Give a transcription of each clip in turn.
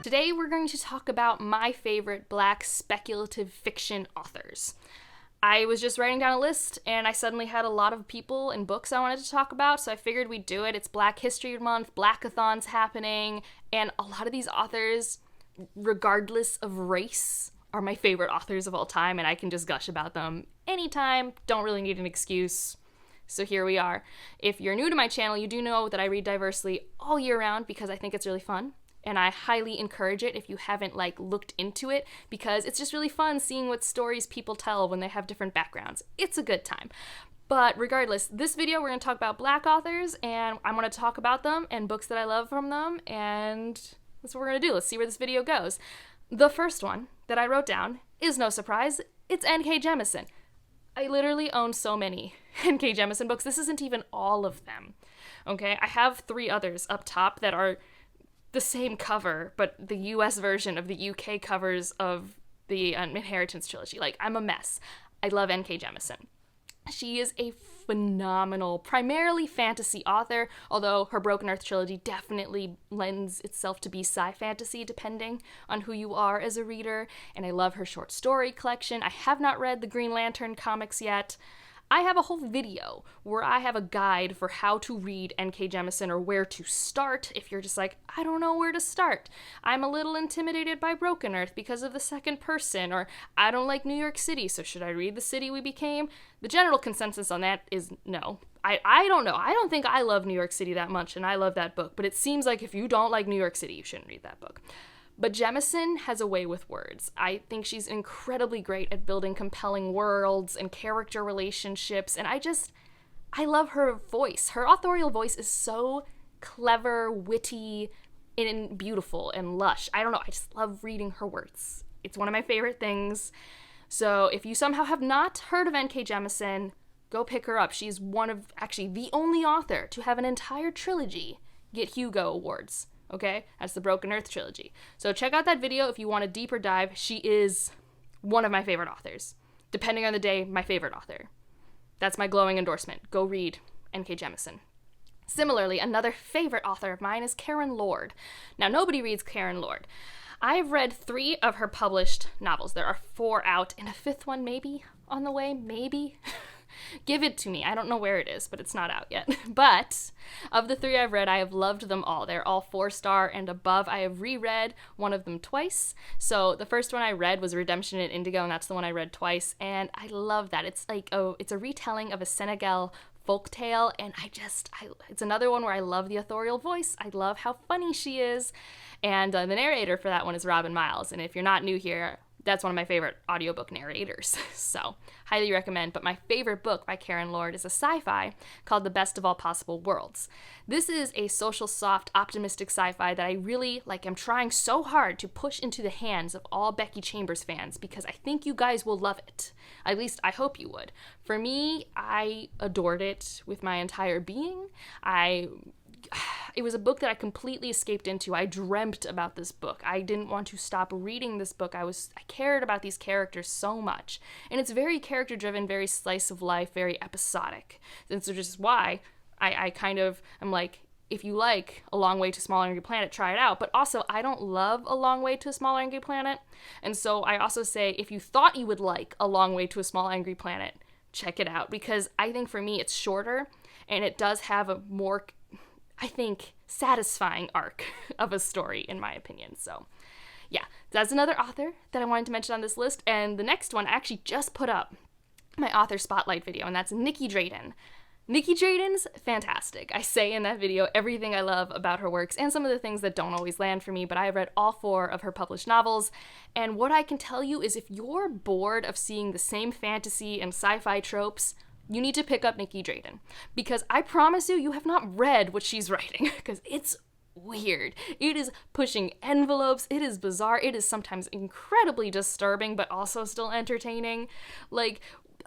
Today we're going to talk about my favorite Black speculative fiction authors. I was just writing down a list and I suddenly had a lot of people and books I wanted to talk about, so I figured we'd do it. It's Black History Month, Blackathon's happening, and a lot of these authors, regardless of race, are my favorite authors of all time, and I can just gush about them anytime, don't really need an excuse. So here we are. If you're new to my channel, you do know that I read diversely all year round because I think it's really fun. And I highly encourage it if you haven't looked into it, because it's just really fun seeing what stories people tell when they have different backgrounds. It's a good time. But regardless, this video we're going to talk about Black authors, and I'm going to talk about them and books that I love from them, and that's what we're going to do. Let's see where this video goes. The first one that I wrote down is no surprise. It's N.K. Jemisin. I literally own so many N.K. Jemisin books. This isn't even all of them. Okay, I have 3 others up top that are the same cover, but the US version of the UK covers of the Inheritance trilogy. I'm a mess. I love N.K. Jemisin. She is a phenomenal, primarily fantasy author, although her Broken Earth trilogy definitely lends itself to be sci-fantasy, depending on who you are as a reader, and I love her short story collection. I have not read the Green Lantern comics yet. I have a whole video where I have a guide for how to read N.K. Jemisin, or where to start if you're just I don't know where to start. I'm a little intimidated by Broken Earth because of the second person, or I don't like New York City, so should I read The City We Became? The general consensus on that is no. I don't know. I don't think I love New York City that much, and I love that book, but it seems like if you don't like New York City, you shouldn't read that book. But Jemisin has a way with words. I think she's incredibly great at building compelling worlds and character relationships, and I love her voice. Her authorial voice is so clever, witty, and beautiful and lush. I don't know, I just love reading her words. It's one of my favorite things. So if you somehow have not heard of N.K. Jemisin, go pick her up. She's one of, actually, the only author to have an entire trilogy get Hugo Awards. Okay, that's the Broken Earth trilogy. So check out that video if you want a deeper dive. She is one of my favorite authors. Depending on the day, my favorite author. That's my glowing endorsement. Go read N.K. Jemisin. Similarly, another favorite author of mine is Karen Lord. Now, nobody reads Karen Lord. I've read 3 of her published novels. There are 4 out, and a 5th one maybe on the way, maybe. Give it to me. I don't know where it is, but it's not out yet. But of the 3 I've read, I have loved them all. They're all 4-star and above. I have reread one of them twice. So the first one I read was Redemption in Indigo, and that's the one I read twice. And I love that. It's it's a retelling of a Senegal folktale, and it's another one where I love the authorial voice. I love how funny she is. And the narrator for that one is Robin Miles. And if you're not new here, that's one of my favorite audiobook narrators, so highly recommend. But my favorite book by Karen Lord is a sci-fi called The Best of All Possible Worlds. This is a social, soft, optimistic sci-fi that I really am trying so hard to push into the hands of all Becky Chambers fans, because I think you guys will love it. At least I hope you would. For me, I adored it with my entire being. It was a book that I completely escaped into. I dreamt about this book. I didn't want to stop reading this book. I cared about these characters so much. And it's very character-driven, very slice of life, very episodic. And so just why I kind of am if you like A Long Way to a Small Angry Planet, try it out. But also, I don't love A Long Way to a Small Angry Planet. And so I also say, if you thought you would like A Long Way to a Small Angry Planet, check it out. Because I think for me, it's shorter, and it does have a more, I think, satisfying arc of a story, in my opinion. So yeah, that's another author that I wanted to mention on this list. And the next one, I actually just put up my author spotlight video, and that's Nicky Drayden. Nicky Drayden's fantastic. I say in that video everything I love about her works and some of the things that don't always land for me, but I have read all 4 of her published novels, and what I can tell you is if you're bored of seeing the same fantasy and sci-fi tropes, you need to pick up Nicky Drayden, because I promise you have not read what she's writing, because it's weird. It is pushing envelopes, it is bizarre, it is sometimes incredibly disturbing, but also still entertaining.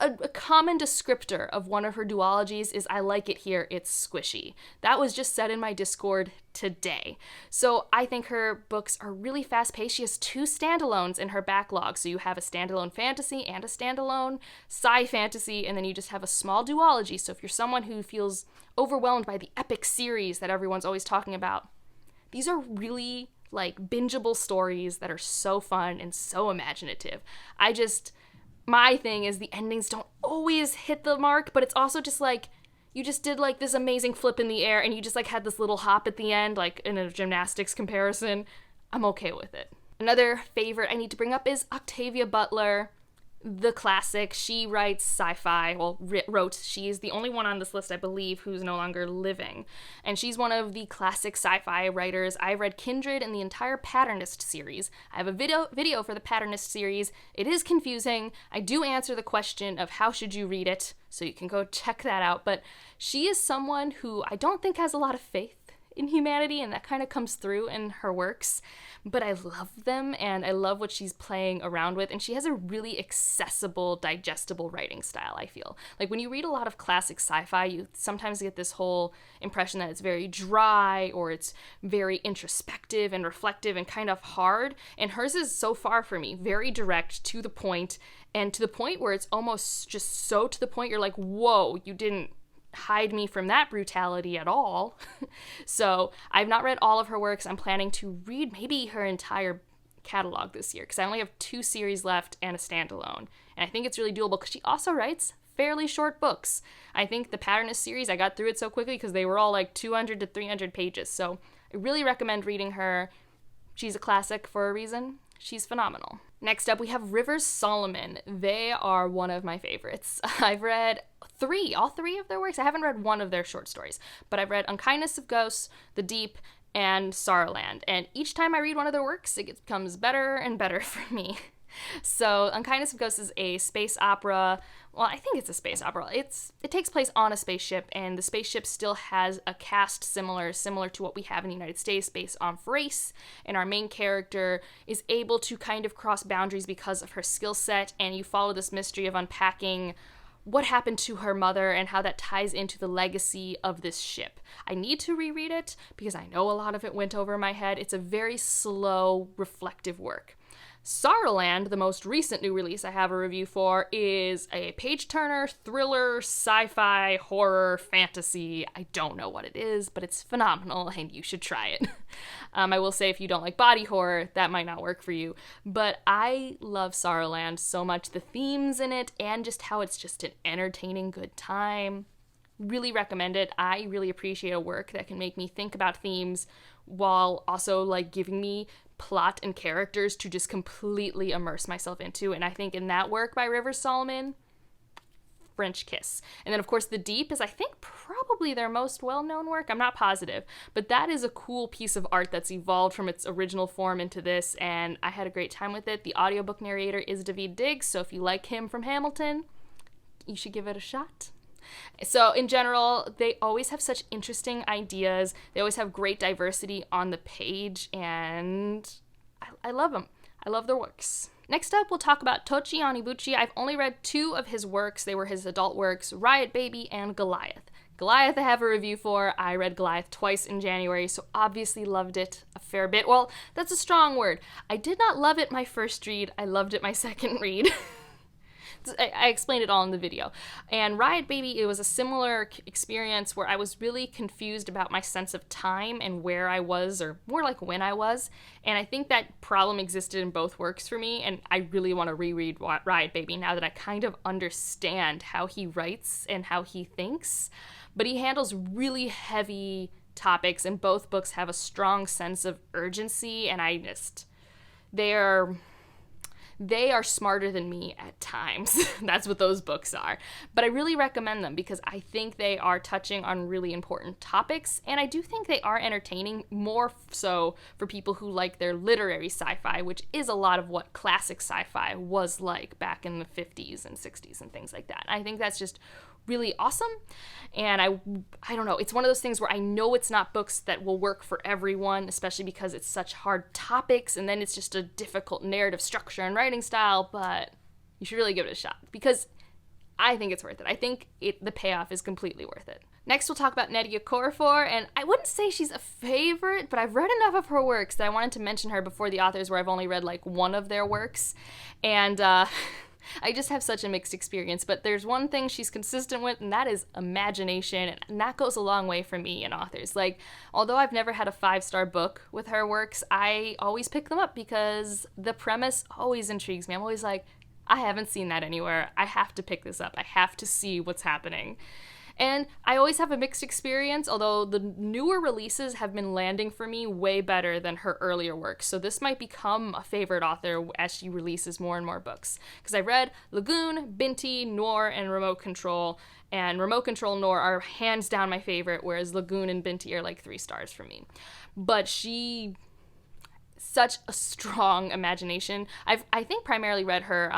A common descriptor of one of her duologies is, I like it here, it's squishy. That was just said in my Discord today. So I think her books are really fast-paced. She has 2 standalones in her backlog. So you have a standalone fantasy and a standalone sci-fantasy, and then you just have a small duology. So if you're someone who feels overwhelmed by the epic series that everyone's always talking about, these are really like bingeable stories that are so fun and so imaginative. My thing is the endings don't always hit the mark, but it's also just like, you just did like this amazing flip in the air and you just like had this little hop at the end, like in a gymnastics comparison. I'm okay with it. Another favorite I need to bring up is Octavia Butler, the classic. She writes sci-fi, she is the only one on this list, I believe, who's no longer living. And she's one of the classic sci-fi writers. I've read Kindred and the entire Patternist series. I have a video for the Patternist series. It is confusing. I do answer the question of how should you read it, so you can go check that out. But she is someone who I don't think has a lot of faith in humanity, and that kind of comes through in her works, but I love them and I love what she's playing around with, and she has a really accessible, digestible writing style, I feel. Like when you read a lot of classic sci-fi, you sometimes get this whole impression that it's very dry or it's very introspective and reflective and kind of hard, and hers is so far for me, very direct, to the point, and to the point where it's almost just so to the point you're like, whoa, you didn't hide me from that brutality at all. So I've not read all of her works. I'm planning to read maybe her entire catalog this year because I only have 2 series left and a standalone. And I think it's really doable because she also writes fairly short books. I think the Patternist series, I got through it so quickly because they were all like 200 to 300 pages. So I really recommend reading her. She's a classic for a reason. She's phenomenal. Next up, we have Rivers Solomon. They are one of my favorites. I've read all three of their works. I haven't read one of their short stories, but I've read Unkindness of Ghosts, The Deep, and Sorrowland. And each time I read one of their works, it becomes better and better for me. So Unkindness of Ghosts is a space opera. Well, I think it's a space opera. It takes place on a spaceship, and the spaceship still has a cast similar to what we have in the United States based on race, and our main character is able to kind of cross boundaries because of her skill set, and you follow this mystery of unpacking what happened to her mother and how that ties into the legacy of this ship. I need to reread it because I know a lot of it went over my head. It's a very slow, reflective work. Sorrowland, the most recent new release I have a review for, is a page-turner, thriller, sci-fi, horror, fantasy. I don't know what it is, but it's phenomenal, and you should try it. I will say if you don't like body horror, that might not work for you, but I love Sorrowland so much. The themes in it, and just how it's just an entertaining, good time. Really recommend it. I really appreciate a work that can make me think about themes while also, like, giving me plot and characters to just completely immerse myself into. And I think in that work by Rivers Solomon, French kiss. And then of course The Deep is, I think, probably their most well-known work. I'm not positive, but that is a cool piece of art that's evolved from its original form into this, and I had a great time with it. The audiobook narrator is David Diggs, so if you like him from Hamilton, you should give it a shot. So in general, they always have such interesting ideas. They always have great diversity on the page, and I love them. I love their works. Next up, we'll talk about Tochi Onyebuchi. I've only read 2 of his works. They were his adult works, Riot Baby and Goliath. Goliath I have a review for. I read Goliath twice in January, so obviously loved it a fair bit. Well, that's a strong word. I did not love it my first read. I loved it my second read. I explained it all in the video. And Riot Baby, it was a similar experience where I was really confused about my sense of time and where I was, or more like when I was. And I think that problem existed in both works for me, and I really want to reread Riot Baby now that I kind of understand how he writes and how he thinks. But he handles really heavy topics, and both books have a strong sense of urgency, and they are smarter than me at times. That's what those books are. But I really recommend them because I think they are touching on really important topics, and I do think they are entertaining, more so for people who like their literary sci-fi, which is a lot of what classic sci-fi was like back in the 50s and 60s and things like that. I think that's just really awesome, and I don't know, it's one of those things where I know it's not books that will work for everyone, especially because it's such hard topics, and then it's just a difficult narrative structure and writing style, but you should really give it a shot, because I think it's worth it. I think the payoff is completely worth it. Next, we'll talk about Nnedi Okorafor, and I wouldn't say she's a favorite, but I've read enough of her works that I wanted to mention her before the authors where I've only read like one of their works, and I just have such a mixed experience, but there's one thing she's consistent with, and that is imagination, and that goes a long way for me in authors. Like, although I've never had a 5-star book with her works, I always pick them up because the premise always intrigues me. I'm always like, I haven't seen that anywhere. I have to pick this up. I have to see what's happening. And I always have a mixed experience, although the newer releases have been landing for me way better than her earlier work. So this might become a favorite author as she releases more and more books. Because I read Lagoon, Binti, Noir, and Remote Control. And Remote Control and Noir are hands down my favorite, whereas Lagoon and Binti are like 3 stars for me. But she... such a strong imagination. I think primarily read her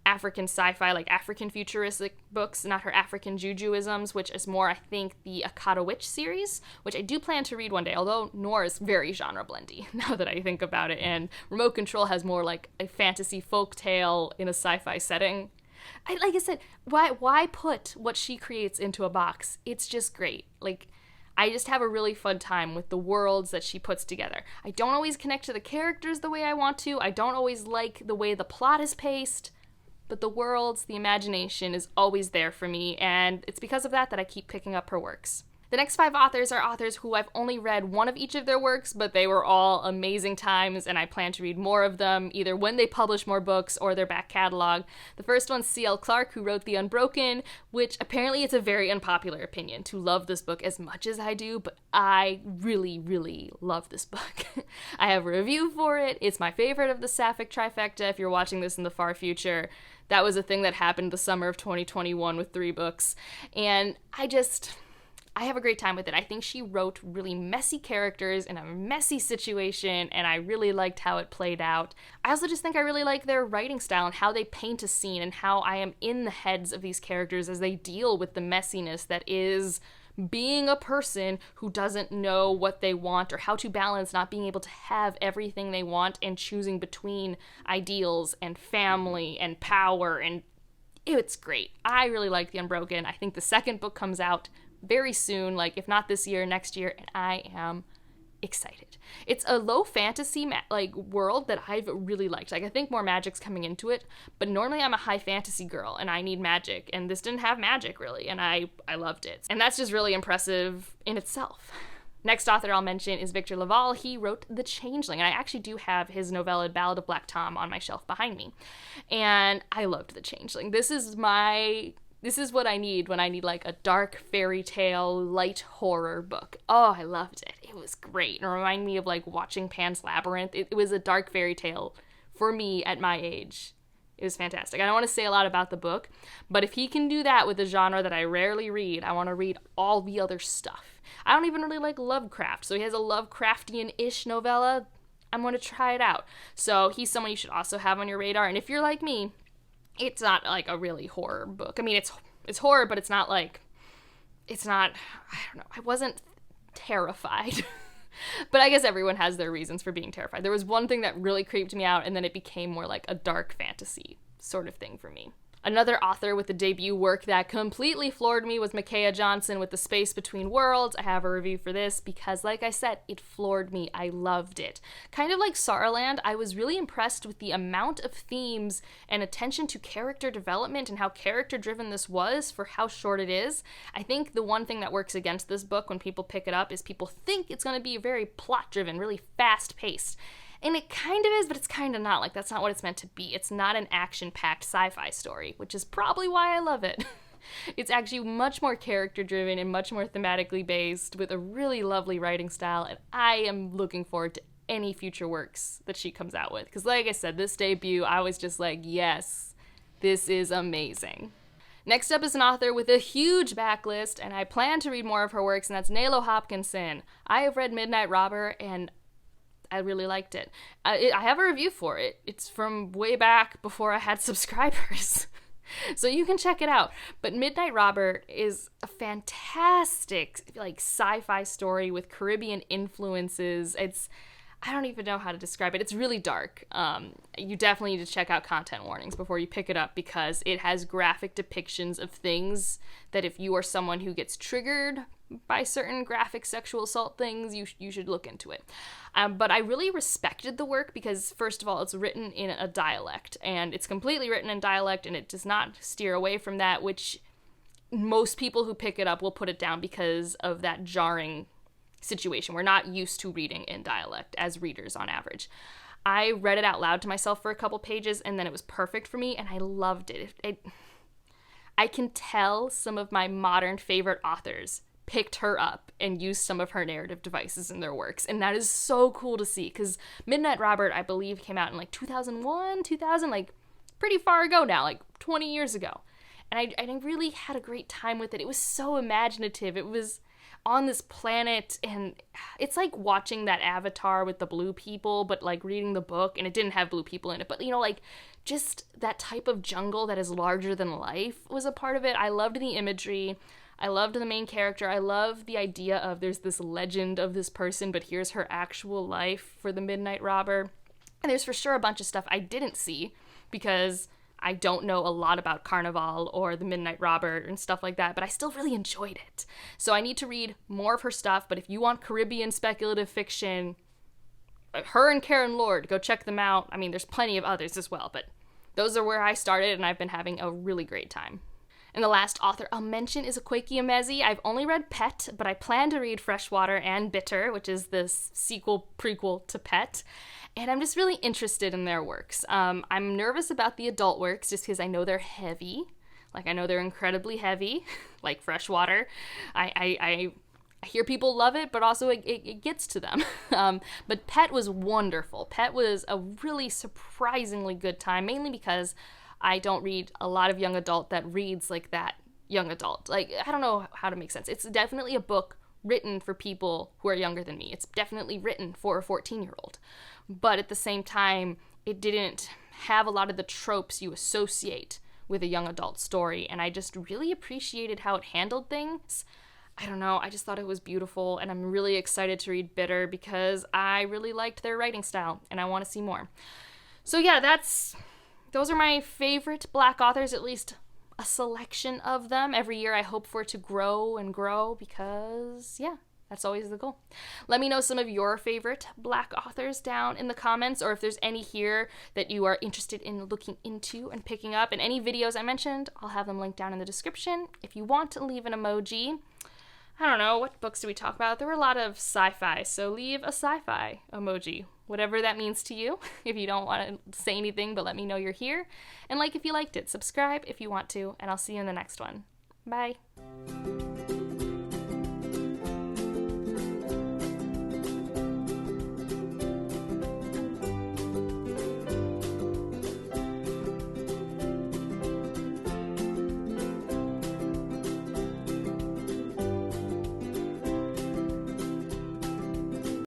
African sci-fi, like African futuristic books, not her African Jujuisms, which is more, I think, the Akata Witch series, which I do plan to read one day, although Noir is very genre blendy, now that I think about it, and Remote Control has more like a fantasy folk tale in a sci-fi setting. Like I said, why put what she creates into a box? It's just great. Like, I just have a really fun time with the worlds that she puts together. I don't always connect to the characters the way I want to. I don't always like the way the plot is paced. But the worlds, the imagination is always there for me, and it's because of that I keep picking up her works. The next 5 authors are authors who I've only read one of each of their works, but they were all amazing times, and I plan to read more of them, either when they publish more books or their back catalog. The first one's C.L. Clarke, who wrote The Unbroken, which apparently it's a very unpopular opinion to love this book as much as I do, but I really, really love this book. I have a review for it. It's my favorite of the Sapphic trifecta if you're watching this in the far future. That was a thing that happened the summer of 2021 with 3 books, and I have a great time with it. I think she wrote really messy characters in a messy situation, and I really liked how it played out. I also just think I really like their writing style and how they paint a scene and how I am in the heads of these characters as they deal with the messiness that is being a person who doesn't know what they want or how to balance not being able to have everything they want and choosing between ideals and family and power, and it's great. I really like The Unbroken. I think the second book comes out very soon, like if not this year, next year, and I am excited. It's a low fantasy world that I've really liked. Like, I think more magic's coming into it, but normally I'm a high fantasy girl and I need magic, and this didn't have magic really, and I loved it. And that's just really impressive in itself. Next author I'll mention is Victor LaValle. He wrote The Changeling, and I actually do have his novella Ballad of Black Tom on my shelf behind me. And I loved The Changeling. This is what I need when I need like a dark fairy tale, light horror book. Oh, I loved it. It was great. It reminded me of like watching Pan's Labyrinth. It was a dark fairy tale for me at my age. It was fantastic. I don't want to say a lot about the book, but if he can do that with a genre that I rarely read, I want to read all the other stuff. I don't even really like Lovecraft, so he has a Lovecraftian-ish novella. I'm going to try it out. So he's someone you should also have on your radar, and if you're like me, it's not like a really horror book. I mean, it's horror, but it's not, I don't know, I wasn't terrified. But I guess everyone has their reasons for being terrified. There was one thing that really creeped me out, and then it became more like a dark fantasy sort of thing for me. Another author with a debut work that completely floored me was Micaiah Johnson with The Space Between Worlds. I have a review for this because, like I said, it floored me. I loved it. Kind of like Saruland, I was really impressed with the amount of themes and attention to character development and how character-driven this was for how short it is. I think the one thing that works against this book when people pick it up is people think it's going to be very plot-driven, really fast-paced. And it kind of is, but it's kind of not. Like, that's not what it's meant to be. It's not an action-packed sci-fi story, which is probably why I love it. It's actually much more character-driven and much more thematically based with a really lovely writing style, and I am looking forward to any future works that she comes out with. Because like I said, this debut, I was just like, yes, this is amazing. Next up is an author with a huge backlist, and I plan to read more of her works, and that's Nalo Hopkinson. I have read Midnight Robber, and I really liked it. I have a review for it. It's from way back before I had subscribers. So you can check it out. But Midnight Robber is a fantastic sci-fi story with Caribbean influences. I don't even know how to describe it. It's really dark. You definitely need to check out content warnings before you pick it up, because it has graphic depictions of things that if you are someone who gets triggered by certain graphic sexual assault things, you should look into it. But I really respected the work because, first of all, it's written in a dialect, and it's completely written in dialect, and it does not steer away from that, which most people who pick it up will put it down because of that jarring situation. We're not used to reading in dialect as readers on average. I read it out loud to myself for a couple pages, and then it was perfect for me, and I loved it. I can tell some of my modern favorite authors picked her up and used some of her narrative devices in their works, and that is so cool to see, because Midnight Robert, I believe, came out in like 2001, 2000, like pretty far ago now, like 20 years ago, and I really had a great time with it. It was so imaginative. It was on this planet, and it's like watching that Avatar with the blue people, but like reading the book, and it didn't have blue people in it, but you know, like just that type of jungle that is larger than life was a part of it. I loved the imagery. I loved the main character. I love the idea of there's this legend of this person, but here's her actual life for the Midnight Robber. And there's for sure a bunch of stuff I didn't see because I don't know a lot about Carnival or the Midnight Robber and stuff like that, but I still really enjoyed it. So I need to read more of her stuff, but if you want Caribbean speculative fiction, her and Karen Lord, go check them out. I mean, there's plenty of others as well, but those are where I started, and I've been having a really great time. And the last author I'll mention is Akwaeke Emezie. I've only read Pet, but I plan to read Freshwater and Bitter, which is this prequel to Pet. And I'm just really interested in their works. I'm nervous about the adult works just because I know they're heavy. Like, I know they're incredibly heavy, like Freshwater. I hear people love it, but also it gets to them. But Pet was wonderful. Pet was a really surprisingly good time, mainly because I don't read a lot of young adult that reads like that young adult. Like, I don't know how to make sense. It's definitely a book written for people who are younger than me. It's definitely written for a 14-year-old. But at the same time, it didn't have a lot of the tropes you associate with a young adult story, and I just really appreciated how it handled things. I don't know, I just thought it was beautiful, and I'm really excited to read Bitter because I really liked their writing style, and I want to see more. So yeah, those are my favorite Black authors, at least a selection of them. Every year I hope for it to grow and grow because, yeah, that's always the goal. Let me know some of your favorite Black authors down in the comments, or if there's any here that you are interested in looking into and picking up. And any videos I mentioned, I'll have them linked down in the description. If you want to leave an emoji, I don't know, what books do we talk about? There were a lot of sci-fi, so leave a sci-fi emoji, whatever that means to you. If you don't want to say anything, but let me know you're here. And like if you liked it, subscribe if you want to, and I'll see you in the next one. Bye.